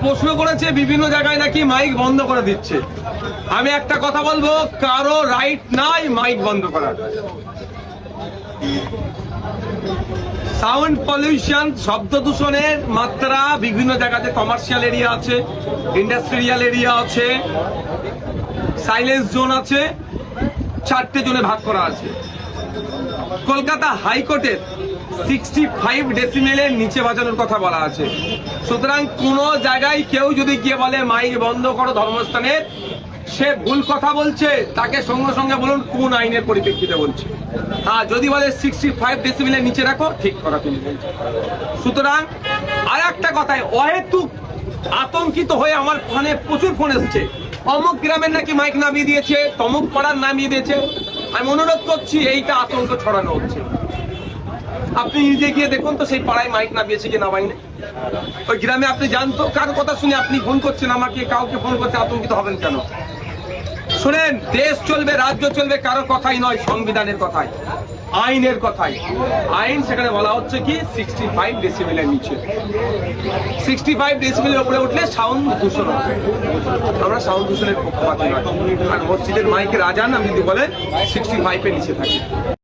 প্রশ্ন করেছে বিভিন্ন জায়গায় নাকি মাইক বন্ধ করে দিচ্ছে। আমি একটা কথা বলবো, কারো রাইট নাই মাইক বন্ধ করার। সাউন্ড পলিউশন, শব্দ দূষণের মাত্রা বিভিন্ন জায়গাতে, কমার্শিয়াল এরিয়া আছে, ইন্ডাস্ট্রিয়াল এরিয়া আছে, সাইলেন্স জোন আছে, 4টে জোনে ভাগ করা আছে। কলকাতা হাইকোর্টের 65 ডেসিমেলের নিচে বাজানোর কথা বলা আছে। সুতরাং কোন জায়গায় কেউ যদি গিয়ে বলে মাইক বন্ধ করো ধর্মস্থানের, সে ভুল কথা বলছে, তাকে সঙ্গে সঙ্গে বলুন কোন আইনের পরিপ্রেক্ষিতে বলছে। হ্যাঁ, যদি বলে 65 ডেসিমেলের নিচে রাখো, ঠিক করা তুমি বলছো। সুতরাং আর একটা কথায় অহেতুক আতঙ্কিত হয়ে আমার ফোনে প্রচুর ফোন এসছে, অমুক গ্রামের নাকি মাইক নামিয়ে দিয়েছে, তমুক পাড়ার নামিয়ে দিয়েছে। আমি অনুরোধ করছি, এইটা আতঙ্ক ছড়ানো হচ্ছে। আপনি নিজে গিয়ে দেখুন তো সেই পাড়ায় মাইক নামিয়েছে কি নামাইনি। ওই গ্রামে আপনি জানতো, কার কথা শুনে আপনি ফোন করছেন আমাকে, কাউকে ফোন করতে আতঙ্কিত হবেন কেন? শোনেন, দেশ চলবে, রাজ্য চলবে কারো কথাই নয়, সংবিধানের কথাই, আইনের কথাই। আইন সেখানে বলা হচ্ছে কি 65 ডেসিবেলের নিচে। 65 ডেসিবেলের উপরে উঠলে সাউন্ড দূষণ হবে। আমরা সাউন্ড দূষণের পক্ষপাতী নয়। আর মসজিদের মাইকের আজান আমি যদি বলে 65 এর নিচে থাকি।